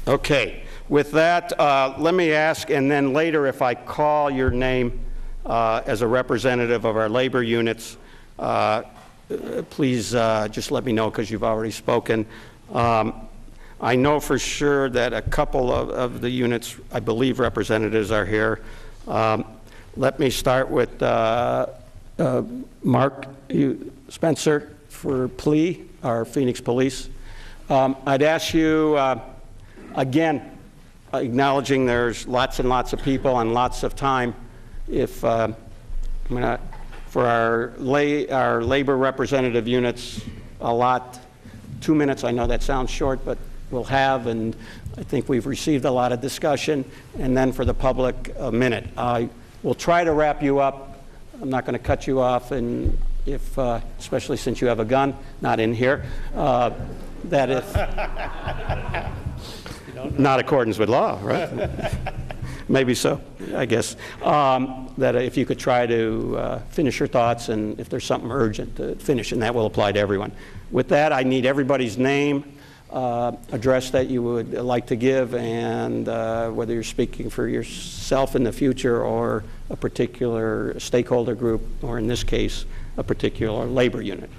Okay. With that, let me ask, and then later if I call your name as a representative of our labor units, please just let me know because you've already spoken. I know for sure that a couple of the units, I believe representatives are here. Let me start with Mark Spencer for PLEA, our Phoenix Police. I'd ask you, again, acknowledging there's lots and lots of people and lots of time, if for our labor representative units, allot 2 minutes. I know that sounds short, but we'll have, and I think we've received a lot of discussion, and then for the public, a minute. I will try to wrap you up. I'm not going to cut you off, and if, especially since you have a gun, not in here, that if, not accordance with law, right? Maybe so, I guess. That if you could try to finish your thoughts, and if there's something urgent, to finish, and that will apply to everyone. With that, I need everybody's name, address that you would like to give, and whether you're speaking for yourself in the future or a particular stakeholder group, or in this case, a particular labor unit.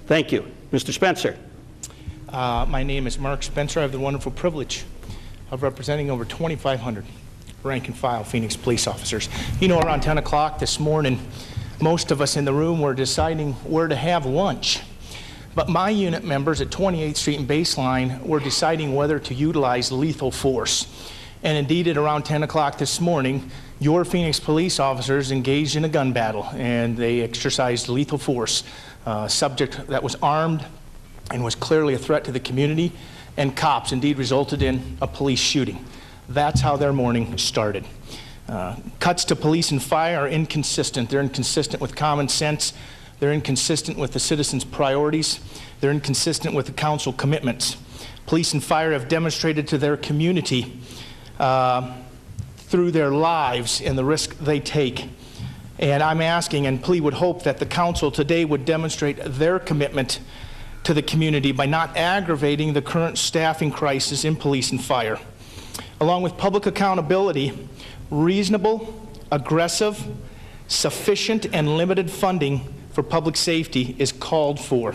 Thank you. Mr. Spencer. My name is Mark Spencer. I have the wonderful privilege of representing over 2,500 rank and file Phoenix police officers. You know, around 10 o'clock this morning, most of us in the room were deciding where to have lunch. But my unit members at 28th Street and Baseline were deciding whether to utilize lethal force. And indeed, at around 10 o'clock this morning, your Phoenix police officers engaged in a gun battle, and they exercised lethal force. Subject that was armed and was clearly a threat to the community, and cops indeed resulted in a police shooting. That's how their morning started. Cuts to police and fire are inconsistent. They're inconsistent with common sense. They're inconsistent with the citizens' priorities. They're inconsistent with the council commitments. Police and fire have demonstrated to their community through their lives and the risk they take. And I'm asking, and PLEA would hope that the council today would demonstrate their commitment to the community by not aggravating the current staffing crisis in police and fire. Along with public accountability, reasonable, aggressive, sufficient, and limited funding for public safety is called for.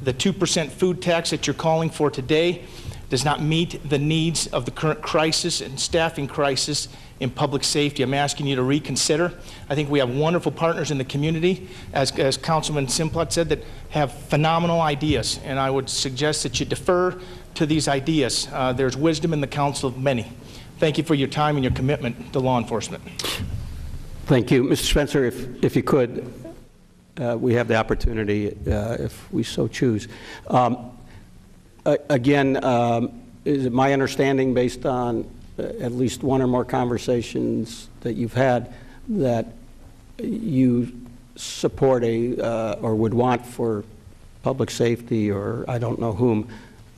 The 2% food tax that you're calling for today does not meet the needs of the current crisis and staffing crisis in public safety. I'm asking you to reconsider. I think we have wonderful partners in the community, as Councilman Simplot said, that have phenomenal ideas, and I would suggest that you defer to these ideas. There's wisdom in the council of many. Thank you for your time and your commitment to law enforcement. Thank you. Mr. Spencer, if you could, we have the opportunity, if we so choose. Again, is it my understanding, based on at least one or more conversations that you've had, that you support or would want for public safety, or I don't know whom,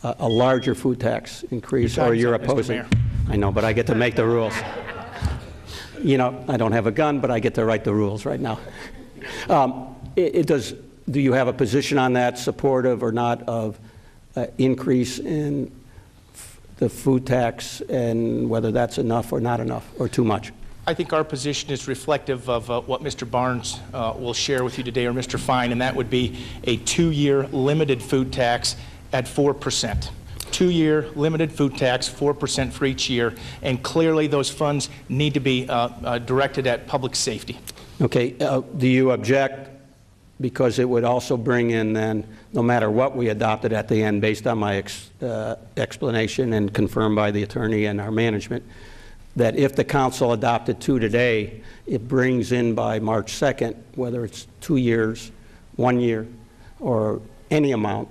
a larger food tax increase, or you're opposing? I know, but I get to make the rules. You know, I don't have a gun, but I get to write the rules right now. Do you have a position on that, supportive or not, of increase in the food tax, and whether that's enough or not enough, or too much? I think our position is reflective of what Mr. Barnes will share with you today, or Mr. Fine, and that would be a 2-year limited food tax at 4%. 2-year limited food tax, 4% for each year, and clearly those funds need to be directed at public safety. Okay, do you object, because it would also bring in then, no matter what we adopted at the end, based on my explanation and confirmed by the attorney and our management, that if the council adopted 2 today, it brings in by March 2nd, whether it's 2 years, 1 year, or any amount,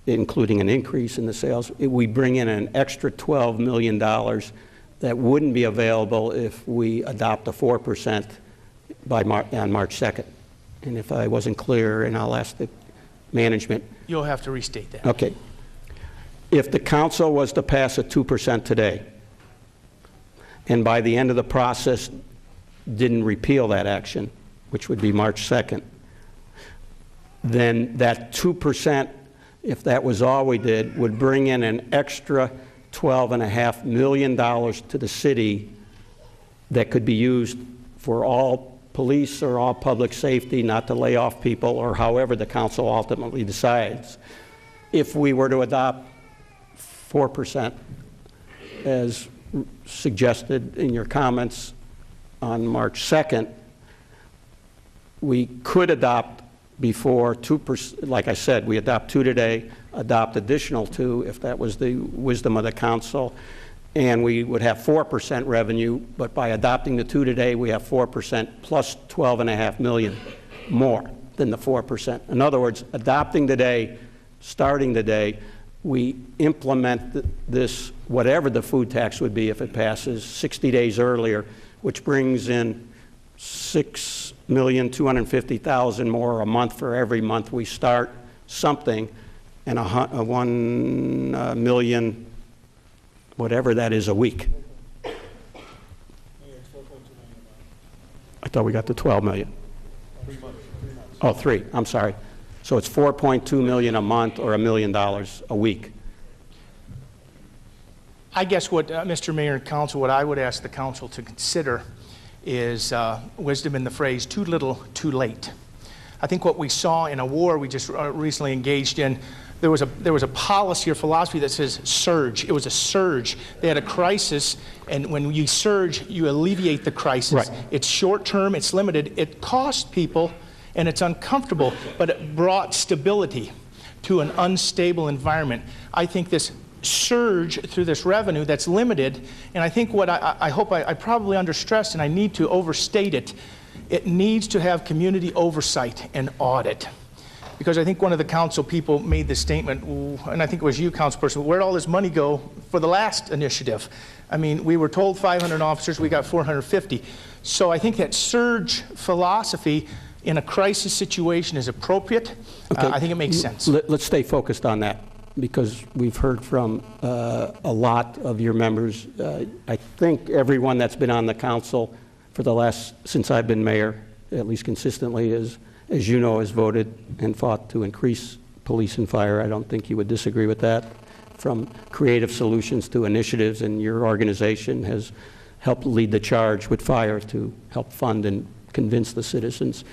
including an increase in the sales, we bring in an extra $12 million that wouldn't be available if we adopt a 4% on March 2nd. And if I wasn't clear, and I'll ask the management. You'll have to restate that. Okay. If the council was to pass a 2% today, and by the end of the process didn't repeal that action, which would be March 2nd, then that 2%, if that was all we did, would bring in an extra $12.5 million to the city that could be used for all police or all public safety, not to lay off people, or however the council ultimately decides. If we were to adopt 4%, as suggested in your comments on March 2nd, we could adopt before 2%, like I said, we adopt 2 today, adopt additional 2 if that was the wisdom of the council, and we would have 4% revenue, but by adopting the 2 today, we have 4% plus $12.5 million more than the 4%. In other words, adopting today, starting today, we implement this, whatever the food tax would be if it passes, 60 days earlier, which brings in $6,250,000 more a month for every month we start something, and a $1 million, whatever that is, a week. I thought we got to 12 million. 3 months. Oh, 3, I'm sorry. So it's 4.2 million a month or $1 million a week. I guess what, Mr. Mayor and Council, what I would ask the Council to consider is wisdom in the phrase, too little, too late. I think what we saw in a war we just recently engaged in, there was a policy or philosophy that says surge. It was a surge. They had a crisis, and when you surge, you alleviate the crisis. Right. It's short term, it's limited, it cost people, and it's uncomfortable, but it brought stability to an unstable environment. I think this surge through this revenue that's limited, and I think what I hope I probably understressed, and I need to overstate it, it needs to have community oversight and audit. Because I think one of the council people made the statement, and I think it was you, councilperson, where'd all this money go for the last initiative? I mean, we were told 500 officers, we got 450. So I think that surge philosophy in a crisis situation is appropriate. Okay. I think it makes sense. Let's stay focused on that, because we've heard from a lot of your members. I think everyone that's been on the council for the since I've been mayor, at least consistently, as you know, has voted and fought to increase police and fire. I don't think you would disagree with that. From creative solutions to initiatives, and your organization has helped lead the charge with fire to help fund and convince the citizens.